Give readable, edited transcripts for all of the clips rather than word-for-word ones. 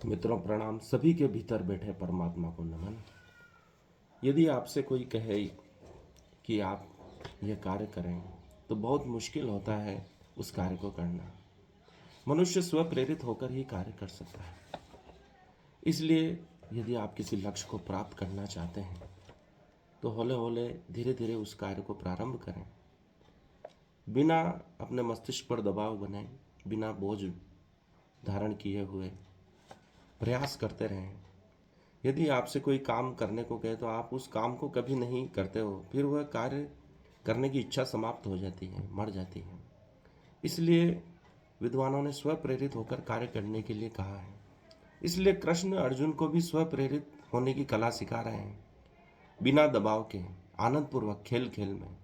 मित्रों प्रणाम। सभी के भीतर बैठे परमात्मा को नमन। यदि आपसे कोई कहे कि आप यह कार्य करें तो बहुत मुश्किल होता है उस कार्य को करना। मनुष्य स्व प्रेरित होकर ही कार्य कर सकता है। इसलिए यदि आप किसी लक्ष्य को प्राप्त करना चाहते हैं तो हौले हौले धीरे धीरे उस कार्य को प्रारंभ करें, बिना अपने मस्तिष्क पर दबाव बनाए, बिना बोझ धारण किए हुए प्रयास करते रहें। यदि आपसे कोई काम करने को कहे तो आप उस काम को कभी नहीं करते हो, फिर वह कार्य करने की इच्छा समाप्त हो जाती है, मर जाती है। इसलिए विद्वानों ने स्व प्रेरित होकर कार्य करने के लिए कहा है। इसलिए कृष्ण अर्जुन को भी स्व प्रेरित होने की कला सिखा रहे हैं, बिना दबाव के, आनंदपूर्वक, खेल खेल में,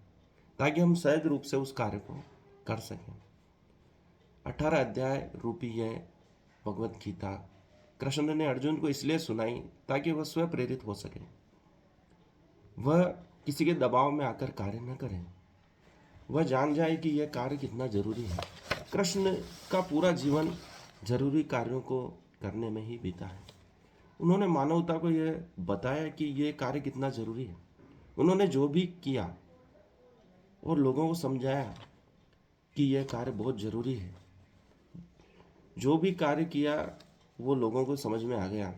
ताकि हम सहज रूप से उस कार्य को कर सकें। 18 अध्याय रूपी यह भगवत गीता कृष्ण ने अर्जुन को इसलिए सुनाई ताकि वह स्व प्रेरित हो सके। वह किसी के दबाव में आकर कार्य न करे, वह जान जाए कि यह कार्य कितना जरूरी है। कृष्ण का पूरा जीवन जरूरी कार्यों को करने में ही बीता है। उन्होंने मानवता को यह बताया कि यह कार्य कितना जरूरी है। उन्होंने जो भी किया और लोगों को समझाया कि यह कार्य बहुत जरूरी है। जो भी कार्य किया वो लोगों को समझ में आ गया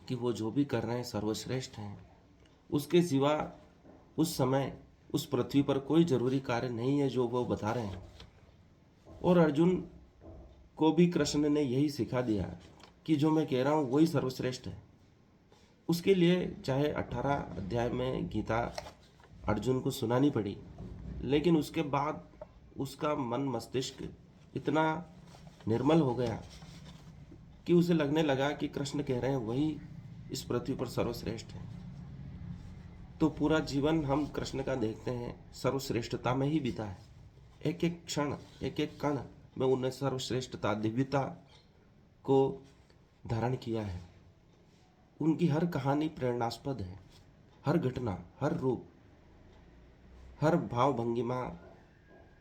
कि वो जो भी कर रहे हैं सर्वश्रेष्ठ हैं। उसके सिवा उस समय उस पृथ्वी पर कोई जरूरी कार्य नहीं है जो वो बता रहे हैं। और अर्जुन को भी कृष्ण ने यही सिखा दिया कि जो मैं कह रहा हूँ वही सर्वश्रेष्ठ है। उसके लिए चाहे 18 अध्याय में गीता अर्जुन को सुनानी पड़ी, लेकिन उसके बाद उसका मन मस्तिष्क इतना निर्मल हो गया कि उसे लगने लगा कि कृष्ण कह रहे हैं वही इस पृथ्वी पर सर्वश्रेष्ठ है। तो पूरा जीवन हम कृष्ण का देखते हैं सर्वश्रेष्ठता में ही बीता है। एक एक क्षण, एक एक कण में उन्हें सर्वश्रेष्ठता, दिव्यता को धारण किया है। उनकी हर कहानी प्रेरणास्पद है। हर घटना, हर रूप, हर भाव भंगिमा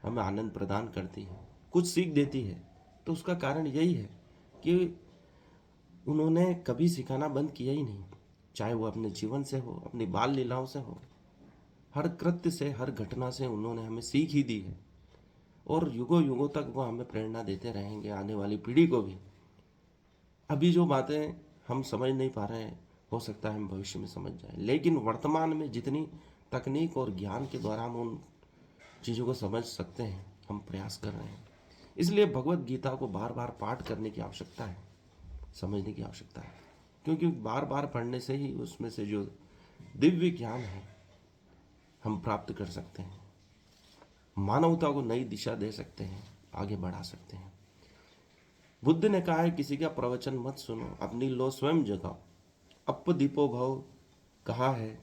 हमें आनंद प्रदान करती है, कुछ सीख देती है। तो उसका कारण यही है कि उन्होंने कभी सिखाना बंद किया ही नहीं, चाहे वो अपने जीवन से हो, अपनी बाल लीलाओं से हो। हर कृत्य से, हर घटना से उन्होंने हमें सीख ही दी है और युगों युगों तक वो हमें प्रेरणा देते रहेंगे, आने वाली पीढ़ी को भी। अभी जो बातें हम समझ नहीं पा रहे हैं, हो सकता है हम भविष्य में समझ जाएं, लेकिन वर्तमान में जितनी तकनीक और ज्ञान के द्वारा हम उन चीज़ों को समझ सकते हैं, हम प्रयास कर रहे हैं। इसलिए भगवत गीता को बार बार पाठ करने की आवश्यकता है, समझने की आवश्यकता है, क्योंकि बार बार पढ़ने से ही उसमें से जो दिव्य ज्ञान है हम प्राप्त कर सकते हैं, मानवता को नई दिशा दे सकते हैं, आगे बढ़ा सकते हैं। बुद्ध ने कहा है, किसी का प्रवचन मत सुनो, अपनी लो स्वयं जगाओ। अप दीपो भव कहा है,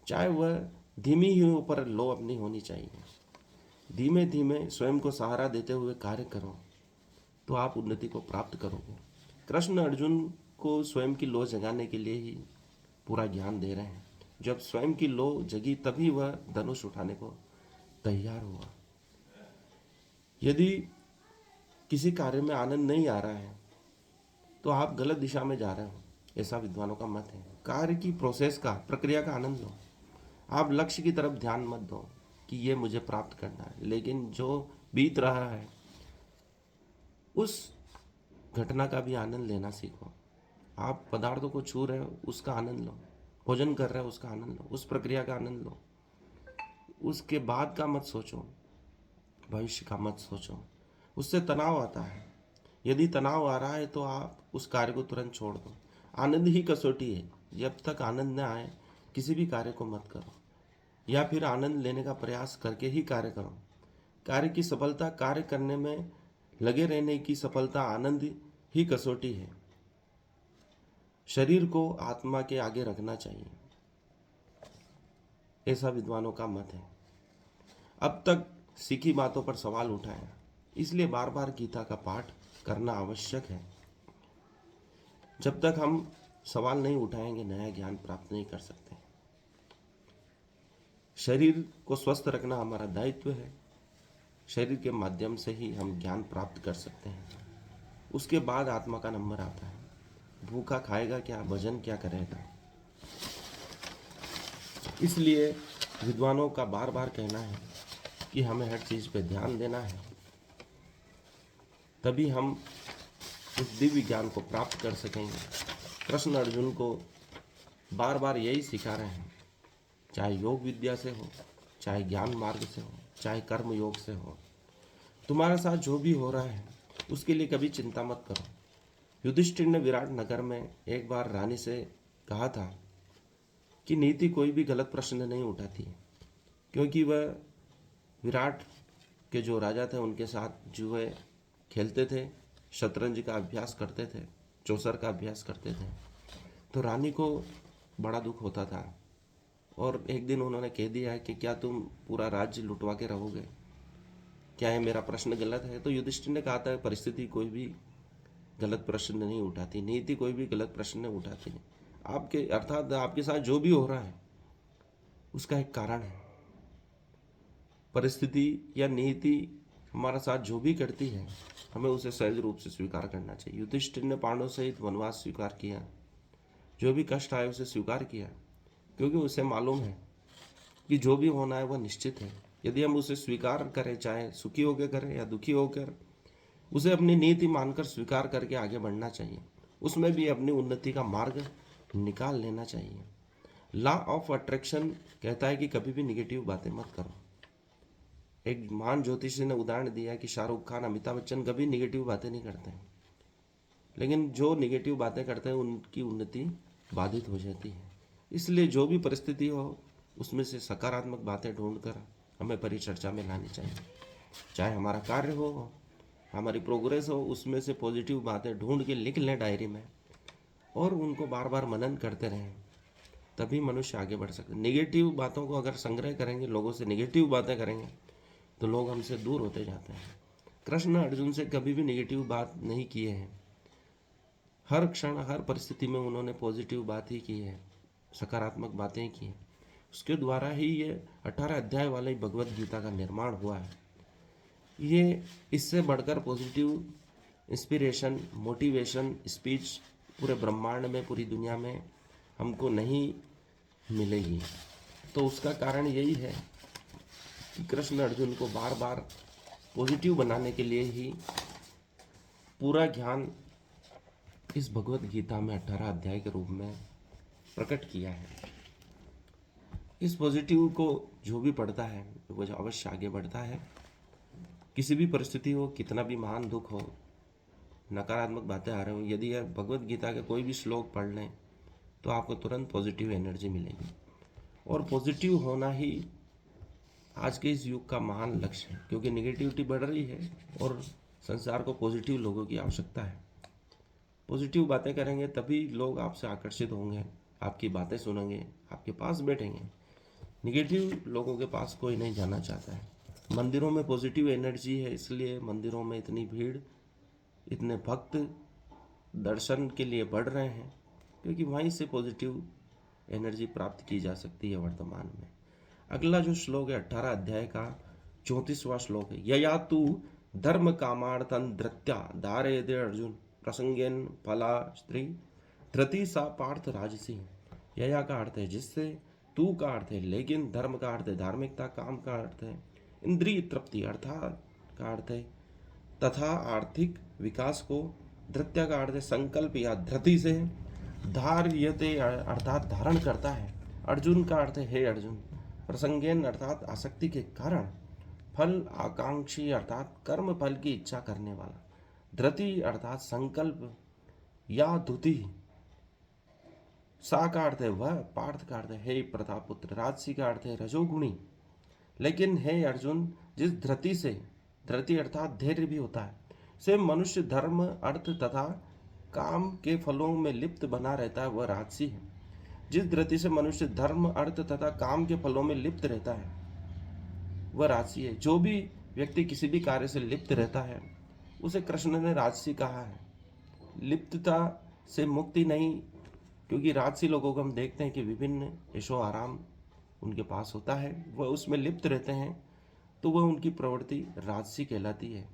चाहे वह धीमी ही ऊपर लो अपनी होनी चाहिए। धीमे धीमे स्वयं को सहारा देते हुए कार्य करो तो आप उन्नति को प्राप्त करोगे। कृष्ण अर्जुन को स्वयं की लो जगाने के लिए ही पूरा ज्ञान दे रहे हैं। जब स्वयं की लो जगी तभी वह धनुष उठाने को तैयार हुआ। यदि किसी कार्य में आनंद नहीं आ रहा है तो आप गलत दिशा में जा रहे हो, ऐसा विद्वानों का मत है। कार्य की प्रोसेस का, प्रक्रिया का आनंद लो। आप लक्ष्य की तरफ ध्यान मत दो कि ये मुझे प्राप्त करना है, लेकिन जो बीत रहा है उस घटना का भी आनंद लेना सीखो। आप पदार्थों को छू रहे हो, उसका आनंद लो। भोजन कर रहे हो, उसका आनंद लो, उस प्रक्रिया का आनंद लो। उसके बाद का मत सोचो, भविष्य का मत सोचो, उससे तनाव आता है। यदि तनाव आ रहा है तो आप उस कार्य को तुरंत छोड़ दो। आनंद ही कसौटी है, जब तक आनंद न आए किसी भी कार्य को मत करो, या फिर आनंद लेने का प्रयास करके ही कार्य करो। कार्य की सफलता, कार्य करने में लगे रहने की सफलता, आनंद ही कसौटी है। शरीर को आत्मा के आगे रखना चाहिए, ऐसा विद्वानों का मत है। अब तक सीखी बातों पर सवाल उठाया, इसलिए बार बार गीता का पाठ करना आवश्यक है। जब तक हम सवाल नहीं उठाएंगे नया ज्ञान प्राप्त नहीं कर सकते। शरीर को स्वस्थ रखना हमारा दायित्व है। शरीर के माध्यम से ही हम ज्ञान प्राप्त कर सकते हैं। उसके बाद आत्मा का नंबर आता है। भूखा खाएगा क्या, भजन क्या करेगा। इसलिए विद्वानों का बार बार कहना है कि हमें हर चीज़ पे ध्यान देना है, तभी हम उस दिव्य ज्ञान को प्राप्त कर सकेंगे। कृष्ण अर्जुन को बार बार यही सिखा रहे हैं, चाहे योग विद्या से हो, चाहे ज्ञान मार्ग से हो, चाहे कर्म योग से हो, तुम्हारे साथ जो भी हो रहा है उसके लिए कभी चिंता मत करो। युधिष्ठिर ने विराट नगर में एक बार रानी से कहा था कि नीति कोई भी गलत प्रश्न नहीं उठाती है, क्योंकि वह विराट के जो राजा थे उनके साथ जुए खेलते थे, शतरंज का अभ्यास करते थे, चौसर का अभ्यास करते थे। तो रानी को बड़ा दुख होता था और एक दिन उन्होंने कह दिया कि क्या तुम पूरा राज्य लुटवा के रहोगे, क्या है मेरा प्रश्न गलत है। तो युधिष्ठिर ने कहा था परिस्थिति कोई भी गलत प्रश्न नहीं उठाती, नीति कोई भी गलत प्रश्न नहीं उठाती। आपके अर्थात आपके साथ जो भी हो रहा है उसका एक कारण है। परिस्थिति या नीति हमारा साथ जो भी करती है हमें उसे सहज रूप से स्वीकार करना चाहिए। युधिष्ठिर ने पांडवों सहित वनवास स्वीकार किया, जो भी कष्ट आए उसे स्वीकार किया, क्योंकि उसे मालूम है कि जो भी होना है वह निश्चित है। यदि हम उसे स्वीकार करें, चाहे सुखी होकर करें या दुखी होकर, उसे अपनी नीति मानकर स्वीकार करके आगे बढ़ना चाहिए। उसमें भी अपनी उन्नति का मार्ग निकाल लेना चाहिए। लॉ ऑफ अट्रैक्शन कहता है कि कभी भी निगेटिव बातें मत करो। एक महान ज्योतिषी ने उदाहरण दिया कि शाहरुख खान, अमिताभ बच्चन कभी निगेटिव बातें नहीं करते, लेकिन जो निगेटिव बातें करते हैं उनकी उन्नति बाधित हो जाती है। इसलिए जो भी परिस्थिति हो उसमें से सकारात्मक बातें ढूंढकर हमें परिचर्चा में लानी चाहिए। चाहे हमारा कार्य हो, हमारी प्रोग्रेस हो, उसमें से पॉजिटिव बातें ढूंढ के लिख लें डायरी में और उनको बार बार मनन करते रहें, तभी मनुष्य आगे बढ़ सकते। नेगेटिव बातों को अगर संग्रह करेंगे, लोगों से नेगेटिव बातें करेंगे तो लोग हमसे दूर होते जाते हैं। कृष्ण अर्जुन से कभी भी नेगेटिव बात नहीं किए हैं, हर क्षण हर परिस्थिति में उन्होंने पॉजिटिव बात ही की है, सकारात्मक बातें की हैं। उसके द्वारा ही ये 18 अध्याय वाली भगवत गीता का निर्माण हुआ है। ये इससे बढ़कर पॉजिटिव इंस्पिरेशन, मोटिवेशन स्पीच पूरे ब्रह्मांड में, पूरी दुनिया में हमको नहीं मिलेगी। तो उसका कारण यही है कि कृष्ण अर्जुन को बार बार पॉजिटिव बनाने के लिए ही पूरा ज्ञान इस भगवत गीता में 18 अध्याय के रूप में प्रकट किया है। इस पॉजिटिव को जो भी पढ़ता है वो अवश्य आगे बढ़ता है। किसी भी परिस्थिति हो, कितना भी महान दुख हो, नकारात्मक बातें आ रही हो, यदि आप भगवत गीता के कोई भी श्लोक पढ़ लें तो आपको तुरंत पॉजिटिव एनर्जी मिलेगी। और पॉजिटिव होना ही आज के इस युग का महान लक्ष्य है, क्योंकि नेगेटिविटी बढ़ रही है और संसार को पॉजिटिव लोगों की आवश्यकता है। पॉजिटिव बातें करेंगे तभी लोग आपसे आकर्षित होंगे, आपकी बातें सुनेंगे, आपके पास बैठेंगे। नेगेटिव लोगों के पास कोई नहीं जाना चाहता है। मंदिरों में पॉजिटिव एनर्जी है, इसलिए मंदिरों में इतनी भीड़, इतने भक्त दर्शन के लिए बढ़ रहे हैं, क्योंकि वहीं से पॉजिटिव एनर्जी प्राप्त की जा सकती है वर्तमान में। अगला जो श्लोक है 18 अध्याय का 34वां श्लोक है, यया तू धर्म कामार्थं धृत्या धारे दे अर्जुन प्रसंगेन फला स्त्री धृति सा पार्थ राजसी। यया का अर्थ है जिससे, तू का अर्थ है लेकिन, धर्म का अर्थ है धार्मिकता, काम का अर्थ है इंद्रिय तृप्ति अर्थात का अर्थ है तथा आर्थिक विकास को, धृत्या का अर्थ है संकल्प या धृति से, धार्यते अर्थात धारण करता है, अर्जुन का अर्थ है हे अर्जुन, प्रसंगेन अर्थात आसक्ति के कारण, फल आकांक्षी अर्थात कर्म फल की इच्छा करने वाला, धृति अर्थात संकल्प या धुति, सा का अर्थ है वह, पार्थ का अर्थ है हे प्रतापपुत्र, राजसी का अर्थ है रजोगुणी। लेकिन हे अर्जुन, जिस धृति से, धृति अर्थात धैर्य भी होता है, से मनुष्य धर्म अर्थ तथा काम के फलों में लिप्त बना रहता है वह राजसी है। जिस धृति से मनुष्य धर्म अर्थ तथा काम के फलों में लिप्त रहता है वह राजसी है। जो भी व्यक्ति किसी भी कार्य से लिप्त रहता है उसे कृष्ण ने राजसी कहा है। लिप्तता से मुक्ति नहीं, क्योंकि राजसी लोगों को हम देखते हैं कि विभिन्न ऐशो आराम उनके पास होता है, वह उसमें लिप्त रहते हैं, तो वह उनकी प्रवृत्ति राजसी कहलाती है।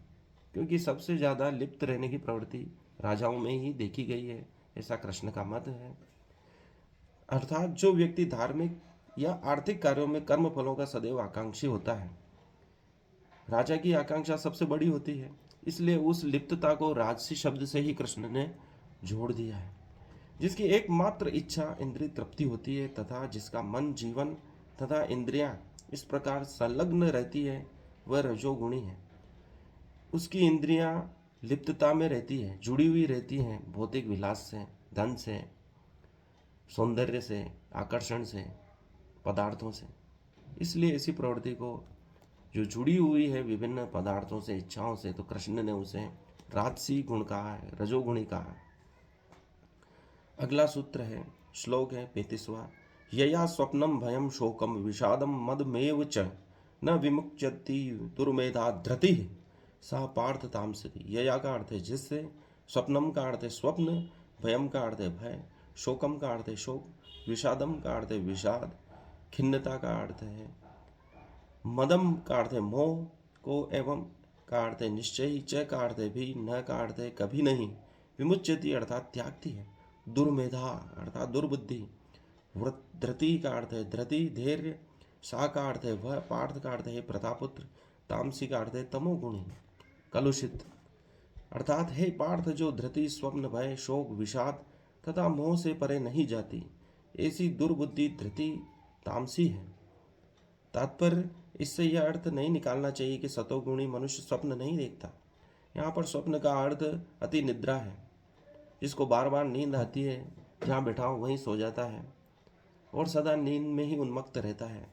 क्योंकि सबसे ज़्यादा लिप्त रहने की प्रवृत्ति राजाओं में ही देखी गई है, ऐसा कृष्ण का मत है। अर्थात जो व्यक्ति धार्मिक या आर्थिक कार्यों में कर्म फलों का सदैव आकांक्षी होता है, राजा की आकांक्षा सबसे बड़ी होती है, इसलिए उस लिप्तता को राजसी शब्द से ही कृष्ण ने जोड़ दिया है। जिसकी एकमात्र इच्छा इंद्रिय तृप्ति होती है तथा जिसका मन, जीवन तथा इंद्रियां इस प्रकार संलग्न रहती है, वह रजोगुणी है। उसकी इंद्रियां लिप्तता में रहती है, जुड़ी हुई रहती हैं भौतिक विलास से, धन से, सौंदर्य से, आकर्षण से, पदार्थों से। इसलिए ऐसी प्रवृत्ति को जो जुड़ी हुई है विभिन्न पदार्थों से, इच्छाओं से, तो कृष्ण ने उसे राजसी गुण कहा है, रजोगुणी कहा है। अगला सूत्र है, श्लोक है 35वां। यया स्वप्नम भयम शोकम विषादम मदमेव च न विमुच्यति दुर्मेधा धृति सा पार्थ तामसति। यया का अर्थ है जिससे, स्वप्नम का अर्थ है स्वप्न, भयम का अर्थ है भय, शोकम का अर्थ है शोक, विषादम का अर्थ है विषाद, खिन्नता का अर्थ है, मदम का अर्थ है मोह को, एवं का अर्थ है निश्चय, च का अर्थ है भी, न का अर्थ है कभी नहीं, विमुच्यति अर्थात त्यागती है, दुर्मेधा अर्थात दुर्बुद्धि, धृति का अर्थ है धृति, धैर्य, सा का अर्थ है वह, पार्थ का अर्थ है प्रतापुत्र, तामसी का अर्थ है तमोगुणी, कलुषित। अर्थात हे पार्थ, जो धृति, स्वप्न, भय, शोक, विषाद तथा मोह से परे नहीं जाती, ऐसी दुर्बुद्धि धृति तामसी है। तात्पर्य, इससे यह अर्थ नहीं निकालना चाहिए कि सतोगुणी मनुष्य स्वप्न नहीं देखता। यहाँ पर स्वप्न का अर्थ अति निद्रा है, जिसको बार बार नींद आती है, जहाँ बैठा हो वहीं सो जाता है और सदा नींद में ही उन्मत्त रहता है।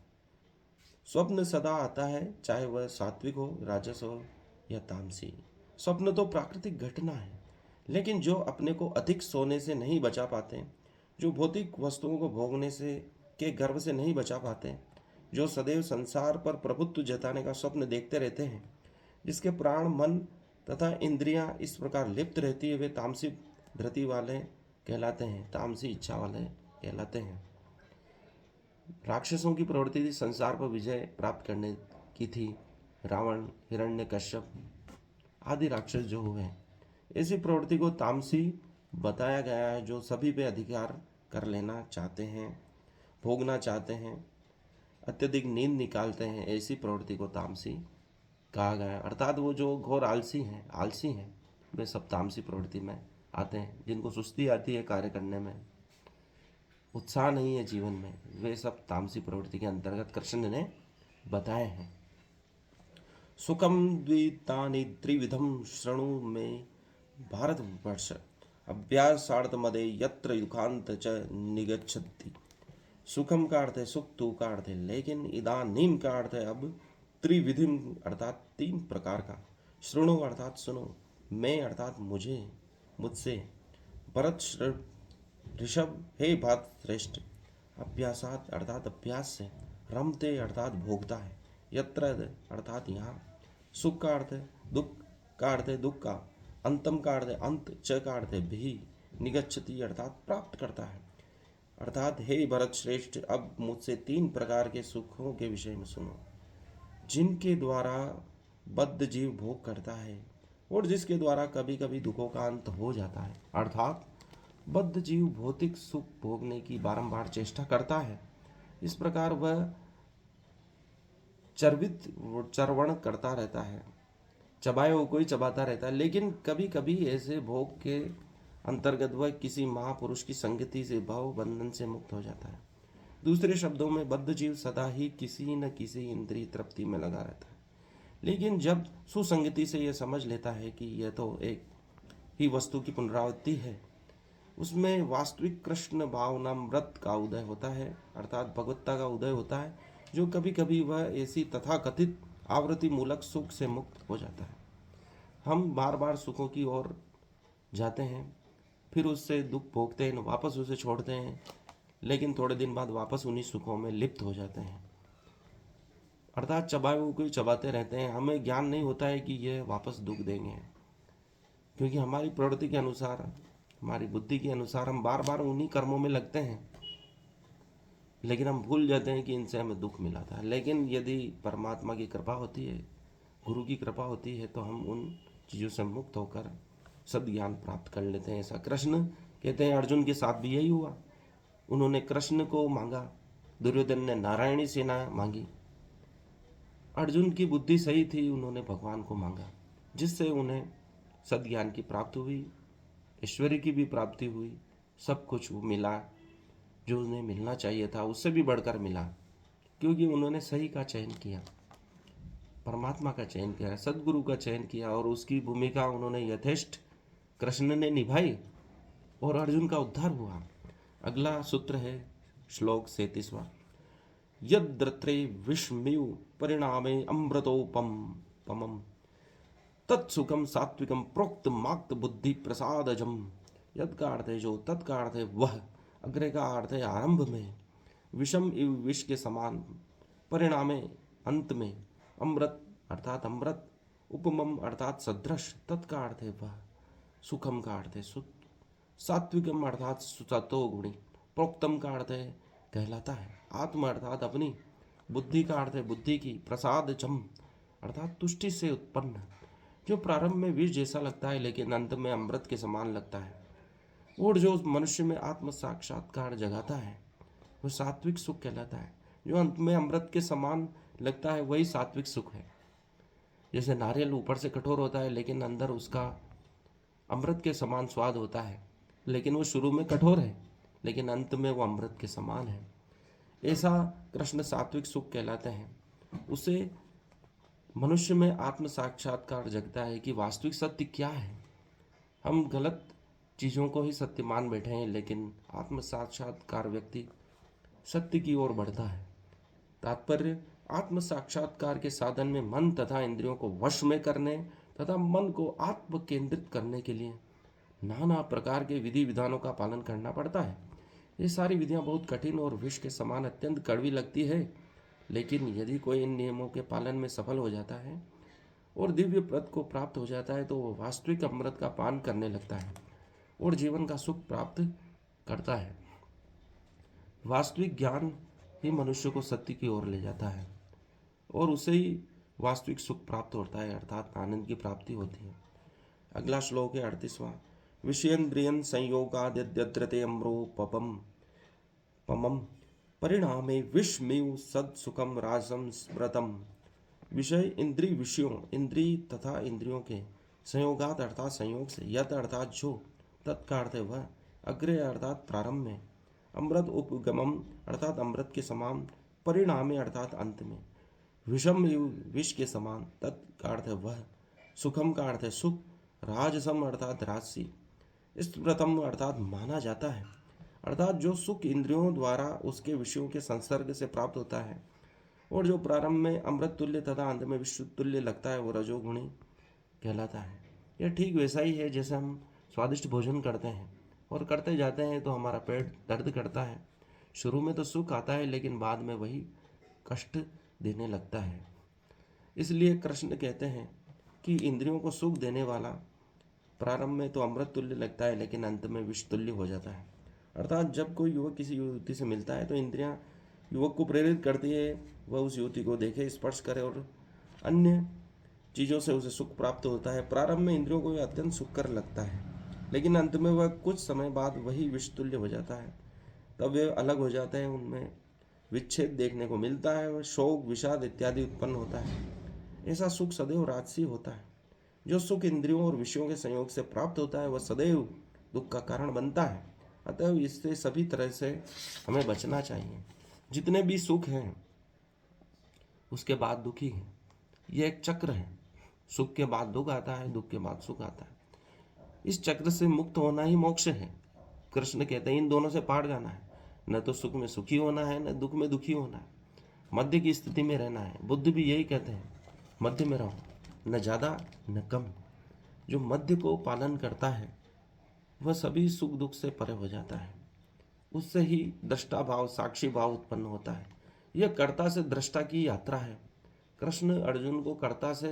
स्वप्न सदा आता है, चाहे वह सात्विक हो, राजस हो या तामसी। स्वप्न तो प्राकृतिक घटना है, लेकिन जो अपने को अधिक सोने से नहीं बचा पाते, जो भौतिक वस्तुओं को भोगने से के गर्व से नहीं बचा पाते, जो सदैव संसार पर प्रभुत्व जताने का स्वप्न देखते रहते हैं, जिसके प्राण, मन तथा इंद्रियां इस प्रकार लिप्त रहती है, वे तामसी धृति वाले कहलाते हैं, तामसी इच्छा वाले कहलाते हैं। राक्षसों की प्रवृत्ति थी संसार पर विजय प्राप्त करने की थी। रावण, हिरण्यकश्यप आदि राक्षस जो हुए, ऐसी प्रवृत्ति को तामसी बताया गया है, जो सभी पे अधिकार कर लेना चाहते हैं, भोगना चाहते हैं, अत्यधिक नींद निकालते हैं, ऐसी प्रवृत्ति को तामसी कहा गया है। अर्थात वो जो घोर आलसी हैं, वे सब तामसी प्रवृत्ति में आते हैं। जिनको सुस्ती आती है कार्य करने में, उत्साह नहीं है जीवन में, वे सब तामसी प्रवृत्ति के अंतर्गत कृष्ण ने बताए हैं। सुखम द्वितानि त्रिविधम शृणु में भारतवर्ष अभ्यासार्थ मदे यत्र युखांत च निगच्छति। सुखम का अर्थ है सुख, तू का अर्थ है लेकिन, इदानीम का अर्थ है अब, त्रिविधिम अर्थात 3 प्रकार का, शृणु अर्थात सुनो, मैं अर्थात मुझे, मुझसे, भरत ऋषभ हे भात श्रेष्ठ, अभ्यासात अर्थात अभ्यास से, रमते अर्थात भोगता है, यत्र अर्थात यहाँ, सुख का अर्थ है दुख का अर्थ है दुख का, अंतम का अर्थ है अंत, च का अर्थ है भी, निगच्छति अर्थात प्राप्त करता है। अर्थात हे भरत श्रेष्ठ, अब मुझसे 3 प्रकार के सुखों के विषय में सुनो, जिनके द्वारा बद्ध जीव भोग करता है और जिसके द्वारा कभी कभी दुखों का अंत हो जाता है। अर्थात बद्ध जीव भौतिक सुख भोगने की बारंबार चेष्टा करता है। इस प्रकार वह चरवण करता रहता है, चबाए हुए कोई चबाता रहता है, लेकिन कभी कभी ऐसे भोग के अंतर्गत वह किसी महापुरुष की संगति से भाव बंधन से मुक्त हो जाता है। दूसरे शब्दों में बद्ध जीव सदा ही किसी न किसी इंद्रिय तृप्ति में लगा रहता है, लेकिन जब सुसंगति से यह समझ लेता है कि यह तो एक ही वस्तु की पुनरावृत्ति है, उसमें वास्तविक कृष्ण भावनामृत का उदय होता है, अर्थात भगवत्ता का उदय होता है, जो कभी कभी वह ऐसी तथाकथित आवृत्ति मूलक सुख से मुक्त हो जाता है। हम बार बार सुखों की ओर जाते हैं, फिर उससे दुख भोगते हैं, वापस उसे छोड़ते हैं, लेकिन थोड़े दिन बाद वापस उन्हीं सुखों में लिप्त हो जाते हैं। अर्थात चबाए हुए को चबाते रहते हैं। हमें ज्ञान नहीं होता है कि यह वापस दुख देंगे, क्योंकि हमारी प्रवृत्ति के अनुसार, हमारी बुद्धि के अनुसार हम बार बार उन्हीं कर्मों में लगते हैं, लेकिन हम भूल जाते हैं कि इनसे हमें दुख मिला था। लेकिन यदि परमात्मा की कृपा होती है, गुरु की कृपा होती है, तो हम उन चीज़ों से मुक्त होकर सद ज्ञान प्राप्त कर लेते हैं। ऐसा कृष्ण कहते हैं अर्जुन के साथ भी यही हुआ। उन्होंने कृष्ण को मांगा, दुर्योधन ने नारायणी सेना मांगी। अर्जुन की बुद्धि सही थी, उन्होंने भगवान को मांगा, जिससे उन्हें सद्ज्ञान की प्राप्ति हुई, ऐश्वर्य की भी प्राप्ति हुई, सब कुछ वो मिला जो उन्हें मिलना चाहिए था, उससे भी बढ़कर मिला, क्योंकि उन्होंने सही का चयन किया, परमात्मा का चयन किया, सदगुरु का चयन किया, और उसकी भूमिका उन्होंने यथेष्ट कृष्ण ने निभाई और अर्जुन का उद्धार हुआ। अगला सूत्र है श्लोक 37वां। यद्रत्रे विष्णु परिणामे अमृतोपम पमम तत्सुखम सात्विकम प्रोक्त माक्त बुद्धि प्रसादजम। यद का अर्थ है जो, तत् का अर्थ है वह, अग्रे का अर्थ है आरंभ में, विषम इव विष के समान, परिणामे अंत में, अमृत अर्थात अमृत, उपमम अर्थात सदृश, तत् का अर्थ है वह, सुखम का अर्थ है सुख, सात्विकम अर्थात सतो गुणी, प्रोक्तम का अर्थ है कहलाता है, आत्म अर्थात अपनी, बुद्धि का अर्थ है बुद्धि की, प्रसाद चम अर्थात तुष्टि से उत्पन्न, जो प्रारंभ में विष जैसा लगता है लेकिन अंत में अमृत के समान लगता है, और जो मनुष्य में आत्म साक्षात्कार जगाता है वो सात्विक सुख कहलाता है। जो अंत में अमृत के समान लगता है वही सात्विक सुख है। जैसे नारियल ऊपर से कठोर होता है लेकिन अंदर उसका अमृत के समान स्वाद होता है, लेकिन वो शुरू में कठोर है लेकिन अंत में वो अमृत के समान है, ऐसा कृष्ण सात्विक सुख कहलाते हैं। उसे मनुष्य में आत्म साक्षात्कार जगता है कि वास्तविक सत्य क्या है। हम गलत चीज़ों को ही सत्य मान बैठे हैं, लेकिन आत्म साक्षात्कार व्यक्ति सत्य की ओर बढ़ता है। तात्पर्य, आत्म साक्षात्कार के साधन में मन तथा इंद्रियों को वश में करने तथा मन को आत्म केंद्रित करने के लिए नाना प्रकार के विधि विधानों का पालन करना पड़ता है। ये सारी विधियां बहुत कठिन और विष के समान अत्यंत कड़वी लगती है, लेकिन यदि कोई इन नियमों के पालन में सफल हो जाता है और दिव्य पद को प्राप्त हो जाता है तो वो वास्तविक अमृत का पान करने लगता है और जीवन का सुख प्राप्त करता है। वास्तविक ज्ञान ही मनुष्य को सत्य की ओर ले जाता है और उसे ही वास्तविक सुख प्राप्त होता है, अर्थात आनंद की प्राप्ति होती है। अगला श्लोक है 38वां। विषयेन्द्रियन संयोगाद्यद्रते अम्रोपम पमम परिणामे विषमेव सत्सुखम राजसम स्मृतम। विषय इंद्रिय, विषयों इंद्रिय तथा इंद्रियों के, संयोगात अर्थात संयोग से, यत अर्थात जो, तत्का अर्थ है वह, अग्रे अर्थात प्रारंभ में, अमृत उपगमम अर्थात अमृत के समान, परिणामे अर्थात अंत में, विषम विष के समान, तत्का अर्थ है वह, सुखम का अर्थ है सुख, राजसम अर्थात राजसी, स्मृतम अर्थात माना जाता है, अर्थात जो सुख इंद्रियों द्वारा उसके विषयों के संसर्ग से प्राप्त होता है और जो प्रारंभ में अमृत तुल्य तथा अंत में विश्व तुल्य लगता है वो रजोगुणी कहलाता है। यह ठीक वैसा ही है जैसे हम स्वादिष्ट भोजन करते हैं और करते जाते हैं तो हमारा पेट दर्द करता है। शुरू में तो सुख आता है लेकिन बाद में वही कष्ट देने लगता है। इसलिए कृष्ण कहते हैं कि इंद्रियों को सुख देने वाला प्रारंभ में तो अमृत तुल्य लगता है लेकिन अंत में विष तुल्य हो जाता है। अर्थात जब कोई युवक किसी युवती से मिलता है तो इंद्रियां युवक को प्रेरित करती है वह उस युवती को देखे, स्पर्श करे और अन्य चीज़ों से उसे सुख प्राप्त होता है। प्रारंभ में इंद्रियों को यह अत्यंत सुखकर लगता है लेकिन अंत में वह कुछ समय बाद वही विषतुल्य हो जाता है। तब वे अलग हो जाते हैं, उनमें विच्छेद देखने को मिलता है, वह शोक विषाद इत्यादि उत्पन्न होता है। ऐसा सुख सदैव राजसी होता है। जो सुख इंद्रियों और विषयों के संयोग से प्राप्त होता है वह सदैव दुख का कारण बनता है। अतः इससे सभी तरह से हमें बचना चाहिए। जितने भी सुख हैं उसके बाद दुखी है, यह एक चक्र है। सुख के बाद दुख आता है, दुख के बाद सुख आता है। इस चक्र से मुक्त होना ही मोक्ष है। कृष्ण कहते हैं इन दोनों से पार जाना है, न तो सुख में सुखी होना है न दुख में दुखी होना है, मध्य की स्थिति में रहना है। बुद्ध भी यही कहते हैं, मध्य में रहो, न ज़्यादा न कम। जो मध्य को पालन करता है वह सभी सुख दुख से परे हो जाता है। उससे ही दृष्टा भाव, साक्षी भाव उत्पन्न होता है। यह कर्ता से दृष्टा की यात्रा है। कृष्ण अर्जुन को कर्ता से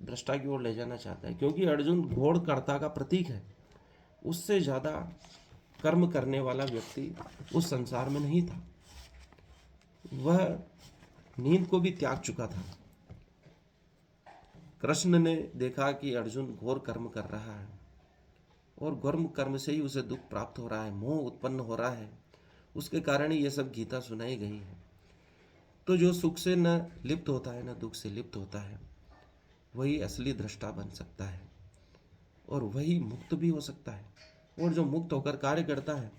दृष्टा की ओर ले जाना चाहता है, क्योंकि अर्जुन घोर कर्ता का प्रतीक है। उससे ज़्यादा कर्म करने वाला व्यक्ति उस संसार में नहीं था। वह नींद को भी त्याग चुका था। कृष्ण ने देखा कि अर्जुन घोर कर्म कर रहा है और कर्म कर्म से ही उसे दुख प्राप्त हो रहा है, मोह उत्पन्न हो रहा है, उसके कारण ही ये सब गीता सुनाई गई है। तो जो सुख से न लिप्त होता है न दुख से लिप्त होता है, वही असली दृष्टा बन सकता है और वही मुक्त भी हो सकता है। और जो मुक्त होकर कार्य करता है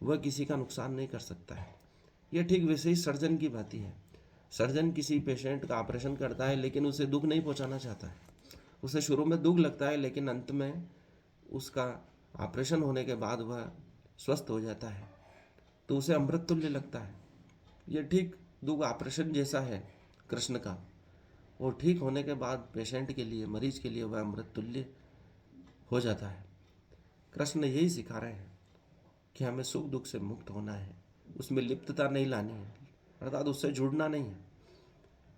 वह किसी का नुकसान नहीं कर सकता है। यह ठीक वैसे ही सर्जन की बात ही है। सर्जन किसी पेशेंट का ऑपरेशन करता है लेकिन उसे दुख नहीं पहुंचाना चाहता है। उसे शुरू में दुख लगता है लेकिन अंत में उसका ऑपरेशन होने के बाद वह स्वस्थ हो जाता है तो उसे अमृत तुल्य लगता है। यह ठीक दुख ऑपरेशन जैसा है कृष्ण का, और ठीक होने के बाद पेशेंट के लिए, मरीज के लिए वह अमृत तुल्य हो जाता है। कृष्ण यही सिखा रहे हैं कि हमें सुख दुख से मुक्त होना है, उसमें लिप्तता नहीं लानी है, अर्थात उससे जुड़ना नहीं है,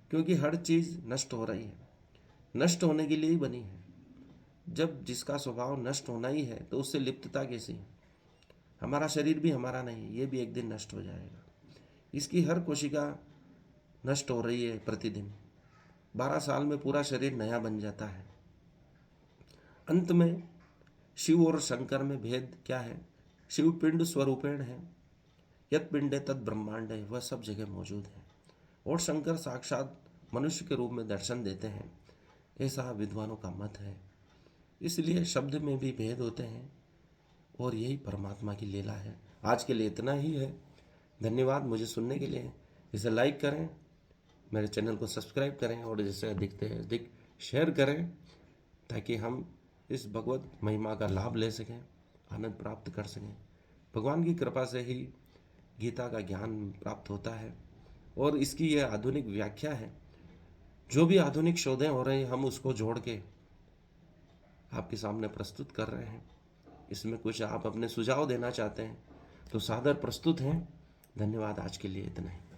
क्योंकि हर चीज़ नष्ट हो रही है, नष्ट होने के लिए ही बनी है। जब जिसका स्वभाव नष्ट होना ही है तो उससे लिप्तता कैसी है। हमारा शरीर भी हमारा नहीं है, ये भी एक दिन नष्ट हो जाएगा। इसकी हर कोशिका नष्ट हो रही है प्रतिदिन। 12 साल में पूरा शरीर नया बन जाता है। अंत में शिव और शंकर में भेद क्या है? शिव पिंड स्वरूपेण है, यत पिंडे तद ब्रह्मांड है, वह सब जगह मौजूद है। और शंकर साक्षात मनुष्य के रूप में दर्शन देते हैं, ऐसा विद्वानों का मत है। इसलिए शब्द में भी भेद होते हैं और यही परमात्मा की लीला है। आज के लिए इतना ही है। धन्यवाद मुझे सुनने के लिए। इसे लाइक करें, मेरे चैनल को सब्सक्राइब करें और जिसे अधिक से अधिक शेयर करें ताकि हम इस भगवत महिमा का लाभ ले सकें, आनंद प्राप्त कर सकें। भगवान की कृपा से ही गीता का ज्ञान प्राप्त होता है और इसकी यह आधुनिक व्याख्या है। जो भी आधुनिक शोधें हो रही हैं हम उसको जोड़ के आपके सामने प्रस्तुत कर रहे हैं। इसमें कुछ आप अपने सुझाव देना चाहते हैं तो सादर प्रस्तुत हैं। धन्यवाद, आज के लिए इतना ही।